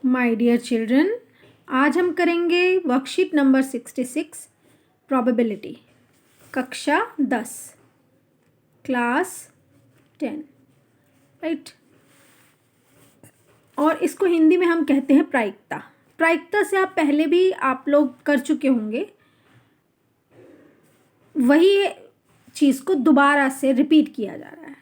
My dear children, आज हम करेंगे वर्कशीट नंबर 66 प्रोबेबिलिटी, कक्षा 10, क्लास 10, राइट। और इसको हिंदी में हम कहते हैं प्रायिकता। प्रायिकता से आप पहले भी आप लोग कर चुके होंगे, वही चीज़ को दोबारा से रिपीट किया जा रहा है।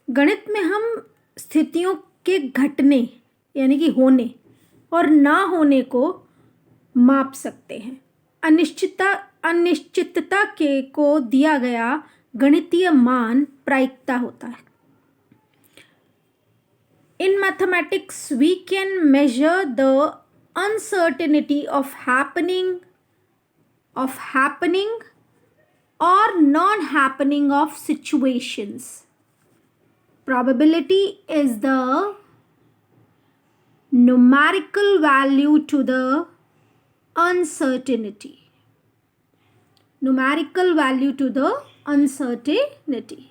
गणित में हम स्थितियों के घटने यानी कि होने और ना होने को माप सकते हैं। अनिश्चितता के को दिया गया गणितीय मान प्रायिकता होता है। In mathematics, we can measure the uncertainty of happening or non-happening of situations. Probability is the numerical value to the uncertainty. Numerical value to the uncertainty.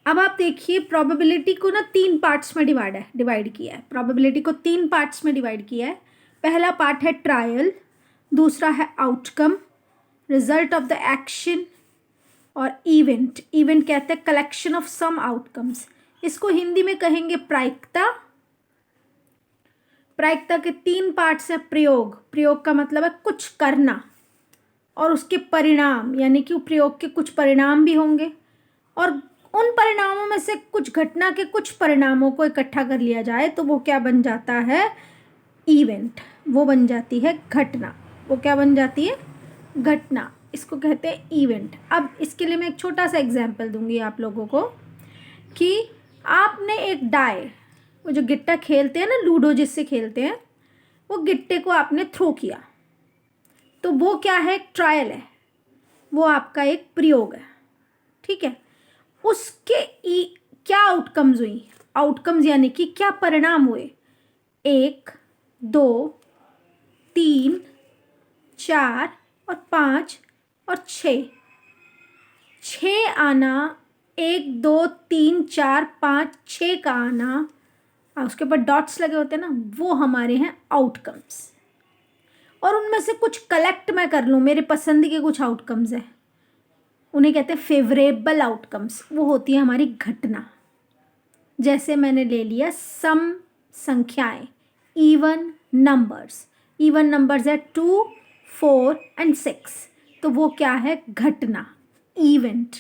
अब आप देखिए, प्रोबेबिलिटी को ना 3 पार्ट्स में डिवाइड किया है। प्रोबेबिलिटी को 3 पार्ट्स में डिवाइड किया है। पहला पार्ट है ट्रायल, दूसरा है outcome, result of the action, और इवेंट। इवेंट कहते हैं कलेक्शन ऑफ सम आउटकम्स। इसको हिंदी में कहेंगे प्रायिकता। प्रायिकता के 3 पार्ट्स हैं। प्रयोग, प्रयोग का मतलब है कुछ करना, और उसके परिणाम यानी कि प्रयोग के कुछ परिणाम भी होंगे, और उन परिणामों में से कुछ घटना के कुछ परिणामों को इकट्ठा कर लिया जाए तो वो क्या बन जाता है? इवेंट। वो बन जाती है घटना। वो क्या बन जाती है? घटना। इसको कहते हैं इवेंट। अब इसके लिए मैं एक छोटा सा एग्जांपल दूंगी आप लोगों को कि आपने एक डाई, वो जो गिट्टा खेलते हैं ना, लूडो जिससे खेलते हैं, वो गिट्टे को आपने थ्रो किया, तो वो क्या है? ट्रायल है। वो आपका एक प्रयोग है, ठीक है। उसके क्या आउटकम्स हुई? आउटकम्स यानी कि क्या परिणाम हुए? 1, 2, 3, 4 और 5 और 6। 6 आना, 1, 2, 3, 4, 5, 6 का आना, उसके ऊपर डॉट्स लगे होते हैं ना, वो हमारे हैं आउटकम्स। और उनमें से कुछ कलेक्ट मैं कर लूँ, मेरे पसंद के कुछ आउटकम्स हैं, उन्हें कहते हैं फेवरेबल आउटकम्स। वो होती है हमारी घटना। जैसे मैंने ले लिया सम संख्याएं, इवन नंबर्स। इवन नंबर्स है 2, 4 एंड 6, तो वो क्या है? घटना, इवेंट,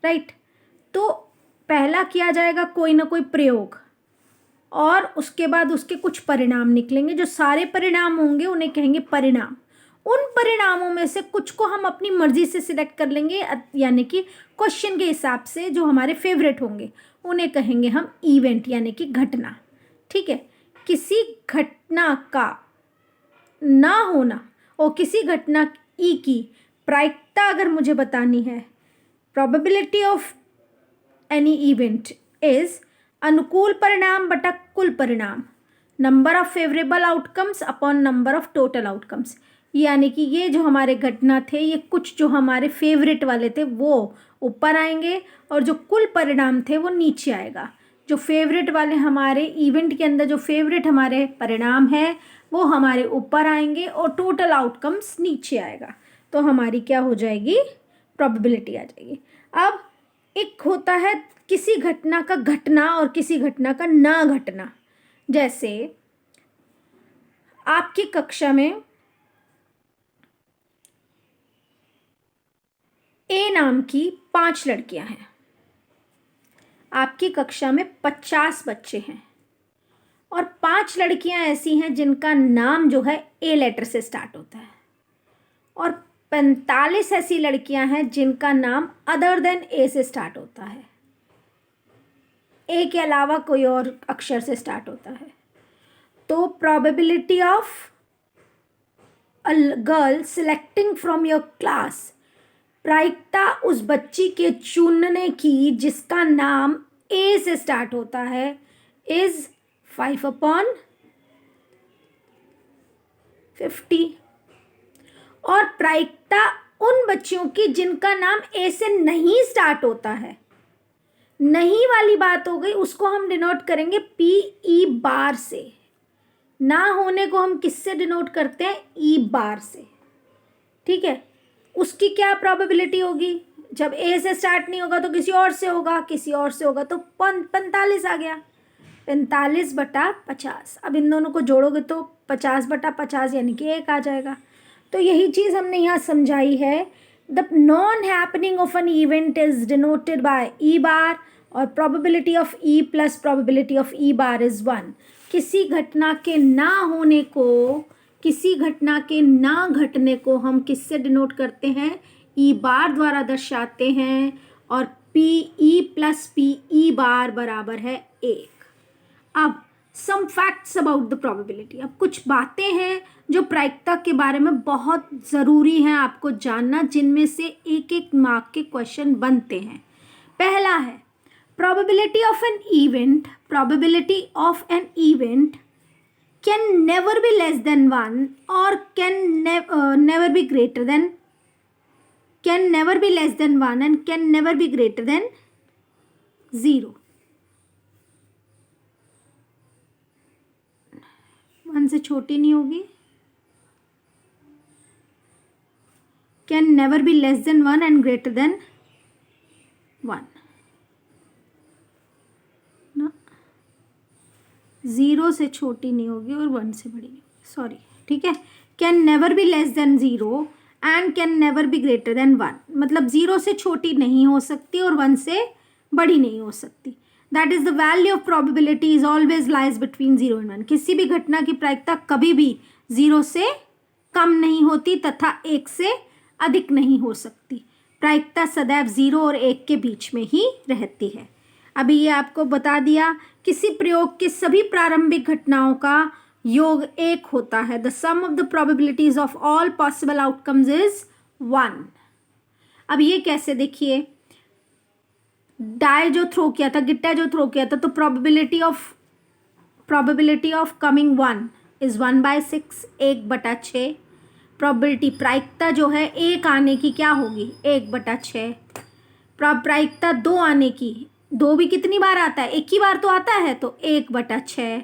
राइट। तो पहला किया जाएगा कोई ना कोई प्रयोग, और उसके बाद उसके कुछ परिणाम निकलेंगे। जो सारे परिणाम होंगे उन्हें कहेंगे परिणाम। उन परिणामों में से कुछ को हम अपनी मर्जी से सिलेक्ट कर लेंगे, यानी कि क्वेश्चन के हिसाब से जो हमारे फेवरेट होंगे उन्हें कहेंगे हम इवेंट यानी कि घटना, ठीक है। किसी घटना का ना होना और किसी घटना की प्रायिकता अगर मुझे बतानी है, probability of any event is अनुकूल परिणाम बटा कुल परिणाम, number of favourable outcomes upon number of total outcomes. यानी कि ये जो हमारे घटना थे, ये कुछ जो हमारे फेवरेट वाले थे वो ऊपर आएंगे, और जो कुल परिणाम थे वो नीचे आएगा। जो फेवरेट वाले हमारे इवेंट के अंदर जो फेवरेट हमारे परिणाम हैं वो हमारे ऊपर आएंगे, और टोटल आउटकम्स नीचे आएगा। तो हमारी क्या हो जाएगी? प्रोबेबिलिटी आ जाएगी। अब एक होता है किसी घटना का घटना और किसी घटना का ना घटना। जैसे आपकी कक्षा में ए नाम की 5 लड़कियां हैं। आपकी कक्षा में 50 बच्चे हैं, और 5 लड़कियां ऐसी हैं जिनका नाम जो है ए लेटर से स्टार्ट होता है, और 45 ऐसी लड़कियां हैं जिनका नाम अदर देन ए से स्टार्ट होता है। ए के अलावा कोई और अक्षर से स्टार्ट होता है। तो probability of a girl selecting from your class, प्रायिकता उस बच्ची के चुनने की जिसका नाम ए से स्टार्ट होता है, इज 5/50। और प्रायिकता उन बच्चियों की जिनका नाम ए से नहीं स्टार्ट होता है, नहीं वाली बात हो गई, उसको हम डिनोट करेंगे पी ई बार से। ना होने को हम किससे डिनोट करते हैं? ई बार से। ठीक है, उसकी क्या प्रोबेबिलिटी होगी? जब ए से स्टार्ट नहीं होगा तो किसी और से होगा, किसी और से होगा तो 45 आ गया, 45/50। अब इन दोनों को जोड़ोगे तो 50/50 यानी कि 1 आ जाएगा। तो यही चीज़ हमने यहाँ समझाई है। The non happening of an event is denoted by E bar और probability of E plus probability of E bar is 1। किसी घटना के ना होने को, किसी घटना के ना घटने को हम किससे डिनोट करते हैं? ई बार द्वारा दर्शाते हैं, और P E plus P E bar बराबर है 1। अब some facts about the probability. अब कुछ बातें हैं जो प्रायिकता के बारे में बहुत ज़रूरी हैं आपको जानना, जिनमें से एक एक मार्क के क्वेश्चन बनते हैं। पहला है probability of an event. Probability of an event can never be less than 1 और can never be greater than, can never be less than 1 and can never be greater than 0। 1 से छोटी नहीं होगी, can never be less than 1 and greater than 1 ना, 0 से छोटी नहीं होगी और 1 से बड़ी नहीं होगी, सॉरी। ठीक है, can never be less than 0 and can never be greater than 1, मतलब 0 से छोटी नहीं हो सकती और 1 से बड़ी नहीं हो सकती। That is the value of probability is always lies between 0 and 1। किसी भी घटना की प्रायिकता कभी भी 0 से कम नहीं होती तथा 1 से अधिक नहीं हो सकती। प्रायिकता सदैव 0 और 1 के बीच में ही रहती है। अभी ये आपको बता दिया, किसी प्रयोग के सभी प्रारंभिक घटनाओं का योग 1 होता है। The sum of the probabilities of all possible outcomes is 1। अब ये कैसे, देखिए, डाई जो थ्रो किया था, गिट्टा जो थ्रो किया था, तो probability of coming 1 is 1/6, 1/6। Probability प्रायिकता जो है 1 आने की क्या होगी? 1/6। प्रायिकता 2 आने की, 2 भी कितनी बार आता है? 1 ही बार तो आता है, तो 1/6।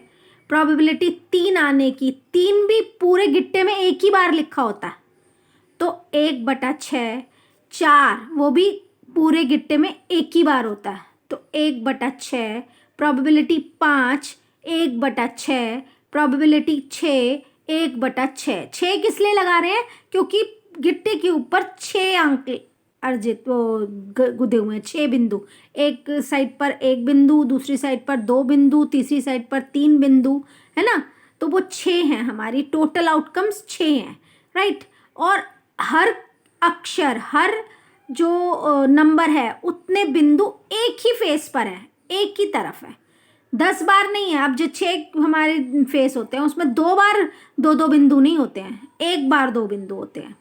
प्रोबेबिलिटी 3 आने की, 3 भी पूरे गिट्टे में 1 ही बार लिखा होता है, तो 1/6। 4 वो भी पूरे गिट्टे में 1 ही बार होता है, तो 1/6। प्रोबेबिलिटी 5, 1/6। प्रोबेबिलिटी 6, 1/6। 6 किस लिए लगा रहे हैं? क्योंकि गिट्टे के ऊपर 6 अंक अर्जित वो गुदे हुए हैं, 6 बिंदु। एक साइड पर 1 बिंदु, दूसरी साइड पर 2 बिंदु, तीसरी साइड पर 3 बिंदु, है ना? तो वो 6 हैं, हमारी टोटल आउटकम्स 6 हैं, राइट। और हर अक्षर, हर जो नंबर है, उतने बिंदु एक ही फेस पर है, एक ही तरफ है, 10 बार नहीं है। अब जो 6 हमारे फेस होते हैं उसमें 2 बार 2-2 बिंदु नहीं होते हैं, 1 बार 2 बिंदु होते हैं।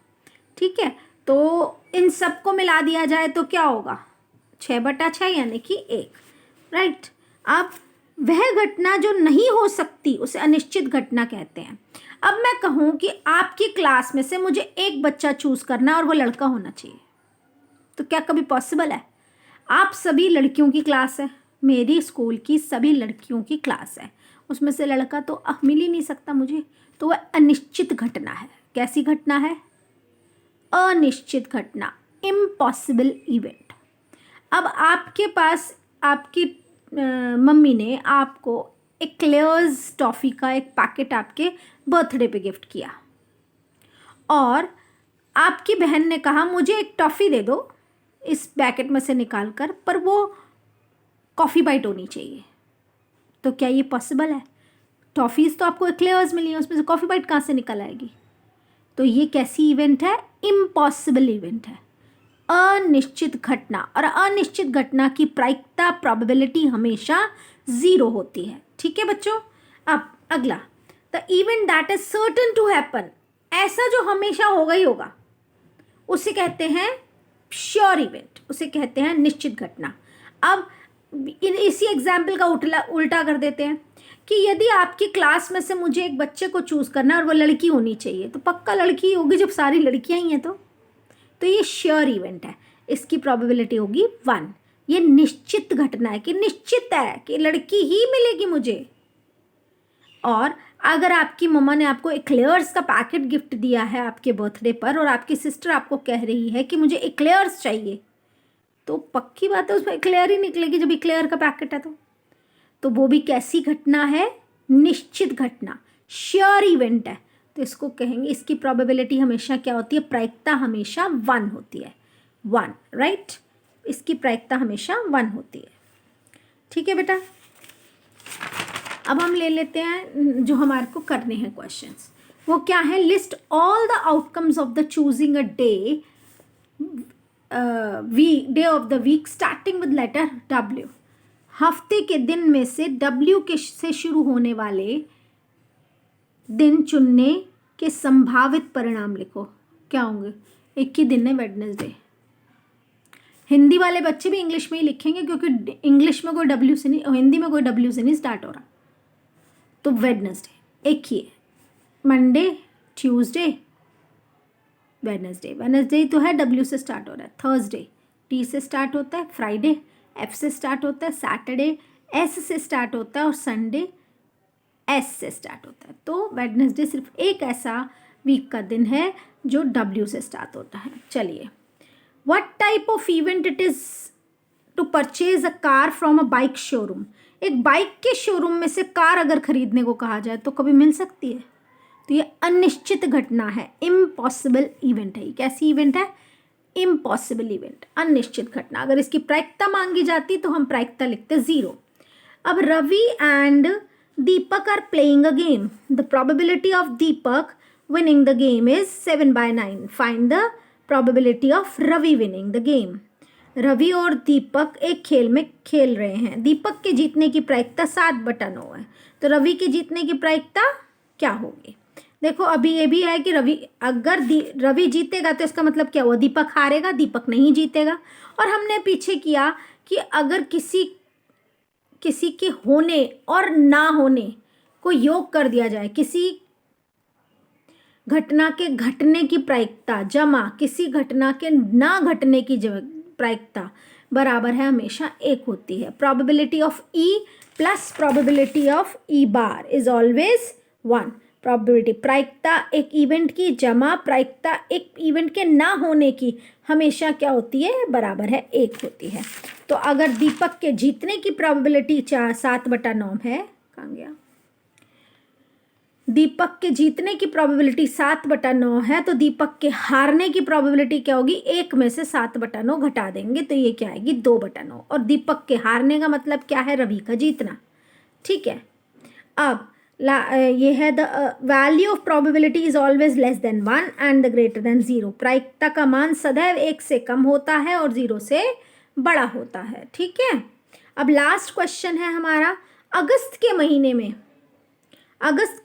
ठीक है, तो इन सबको मिला दिया जाए तो क्या होगा? 6/6 यानी कि 1, राइट। अब वह घटना जो नहीं हो सकती उसे अनिश्चित घटना कहते हैं। अब मैं कहूँ कि आपकी क्लास में से मुझे एक बच्चा चूज करना है और वो लड़का होना चाहिए, तो क्या कभी पॉसिबल है? आप सभी लड़कियों की क्लास है, मेरी स्कूल की सभी लड़कियों की क्लास है, उसमें से लड़का तो मिल ही नहीं सकता मुझे, तो वह अनिश्चित घटना है। कैसी घटना है? अनिश्चित घटना, इम्पॉसिबल इवेंट। अब आपके पास आपकी मम्मी ने आपको एक क्लेयर्स टॉफ़ी का एक पैकेट आपके बर्थडे पे गिफ्ट किया, और आपकी बहन ने कहा मुझे एक टॉफ़ी दे दो इस पैकेट में से निकाल कर, पर वो कॉफ़ी बाइट होनी चाहिए। तो क्या ये पॉसिबल है? टॉफ़ीज़ तो आपको एक्लेयर्स मिली हैं, उसमें से कॉफ़ी बाइट कहाँ से निकल आएगी? तो ये कैसी इवेंट है? इम्पॉसिबल इवेंट है, अनिश्चित घटना। और अनिश्चित घटना की प्रायिकता, प्रोबेबिलिटी हमेशा 0 होती है। ठीक है बच्चों। अब अगला, the event that is certain to happen, ऐसा जो हमेशा होगा ही होगा, उसे कहते हैं श्योर इवेंट, उसे कहते हैं निश्चित घटना। अब इसी एग्जाम्पल का उल्टा कर देते हैं कि यदि आपकी क्लास में से मुझे एक बच्चे को चूज़ करना है और वो लड़की होनी चाहिए, तो पक्का लड़की होगी जब सारी लड़कियां ही हैं, तो ये श्योर इवेंट है, इसकी प्रोबेबिलिटी होगी 1। ये निश्चित घटना है कि निश्चित है कि लड़की ही मिलेगी मुझे। और अगर आपकी मम्मा ने आपको एक्लेयर्स का पैकेट गिफ्ट दिया है आपके बर्थडे पर और आपकी सिस्टर आपको कह रही है कि मुझे एक्लेयर्स चाहिए, तो पक्की बात है उसमें एक्लेयर ही निकलेगी जब एक्लेयर का पैकेट है तो वो भी कैसी घटना है? निश्चित घटना, श्योर इवेंट है। तो इसको कहेंगे, इसकी प्रोबेबिलिटी हमेशा क्या होती है? प्रायिकता हमेशा 1 होती है, 1, राइट। इसकी प्रायिकता हमेशा 1 होती है। ठीक है बेटा, अब हम ले लेते हैं जो हमारे को करने हैं क्वेश्चंस। वो क्या है? List all the outcomes of the choosing a day day of the week starting with letter W। हफ्ते के दिन में से W के से शुरू होने वाले दिन चुनने के संभावित परिणाम लिखो। क्या होंगे? एक ही दिन है, वेडनेसडे। हिंदी वाले बच्चे भी इंग्लिश में ही लिखेंगे क्योंकि इंग्लिश में कोई W से नहीं, हिंदी में कोई W से नहीं स्टार्ट हो रहा। तो वेडनेसडे एक ही है, मंडे, ट्यूसडे, वेडनेसडे तो है W से स्टार्ट हो रहा है। थर्सडे T से स्टार्ट होता है, फ्राइडे F से स्टार्ट होता है, सैटरडे S से स्टार्ट होता है और संडे S से स्टार्ट होता है। तो वेडनेसडे सिर्फ एक ऐसा वीक का दिन है जो W से स्टार्ट होता है। चलिए, what type of event it is to purchase a car from a bike showroom. एक बाइक के शोरूम में से कार अगर खरीदने को कहा जाए तो कभी मिल सकती है? तो ये अनिश्चित घटना है, इम्पॉसिबल इवेंट है। कैसी इवेंट है? इम्पॉसिबल इवेंट, अनिश्चित घटना। अगर इसकी प्रायिकता मांगी जाती तो हम प्रायिकता लिखते 0। अब Ravi and Deepak are playing a game. The probability of Deepak winning the game is 7/9। Find the probability of Ravi winning the game. Ravi और दीपक एक खेल में खेल रहे हैं। दीपक के जीतने की प्रायिकता 7/9 है, तो रवि के जीतने की प्रायिकता क्या होगी? देखो, अभी ये भी है कि रवि जीतेगा तो इसका मतलब क्या हुआ? दीपक हारेगा, दीपक नहीं जीतेगा। और हमने पीछे किया कि अगर किसी के होने और ना होने को योग कर दिया जाए, किसी घटना के घटने की प्रायिकता जमा किसी घटना के ना घटने की प्रायिकता बराबर है हमेशा 1 होती है। Probability of E plus probability of E bar is always 1। Probability, प्रायिकता एक इवेंट की जमा प्रायिकता एक इवेंट के ना होने की हमेशा क्या होती है? बराबर है 1 होती है। तो अगर दीपक के जीतने की प्रोबेबिलिटी 7/9 है, कहाँ गया? दीपक के जीतने की प्रोबेबिलिटी 7/9 है, तो दीपक के हारने की प्रोबेबिलिटी क्या होगी? 1 में से 7/9 घटा देंगे तो ये क्या आएगी? 2/9। और दीपक के हारने का मतलब क्या है? रवि का जीतना। ठीक है, अब ये है the value of probability is always less than 1 and the greater than 0। प्रायिकता का मान सदैव 1 से कम होता है और 0 से बड़ा होता है। ठीक है, अब लास्ट क्वेश्चन है हमारा, अगस्त के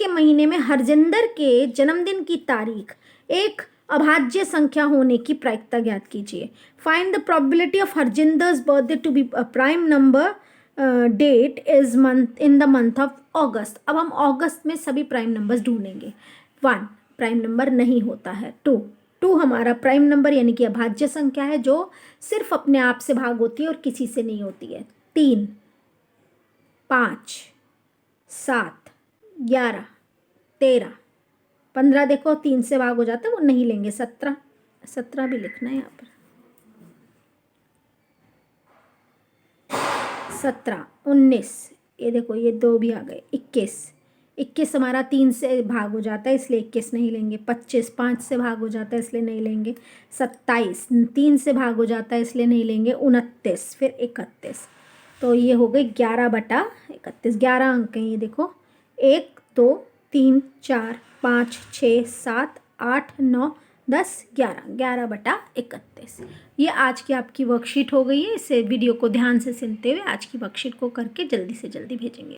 महीने में हरजिंदर के जन्मदिन की तारीख एक अभाज्य संख्या होने की प्रायिकता ज्ञात कीजिए। Find the probability of Harjinder's birthday to be a prime number date is in the month of August. अब हम अगस्त में सभी प्राइम नंबर्स ढूंढेंगे। 1 प्राइम नंबर नहीं होता है। 2 हमारा प्राइम नंबर यानी कि अभाज्य संख्या है जो सिर्फ अपने आप से भाग होती है और किसी से नहीं होती है। 3, 5, 7, 11, 13, 15 देखो 3 से भाग हो जाता है, वो नहीं लेंगे। 17 भी लिखना है यहाँ पर। 17, 19, ये देखो ये 2 भी आ गए। 21 हमारा 3 से भाग हो जाता है इसलिए 21 नहीं लेंगे। 25 5 से भाग हो जाता है इसलिए नहीं लेंगे। 27 3 से भाग हो जाता है इसलिए नहीं लेंगे। 29 फिर 31, तो ये हो गई 11/31। 11 अंक हैं ये देखो, 1 2 3 4 5 6 7 8 9 10 11, 11/31। ये आज की आपकी वर्कशीट हो गई है। इसे वीडियो को ध्यान से सुनते हुए आज की वर्कशीट को करके जल्दी से जल्दी भेजेंगे।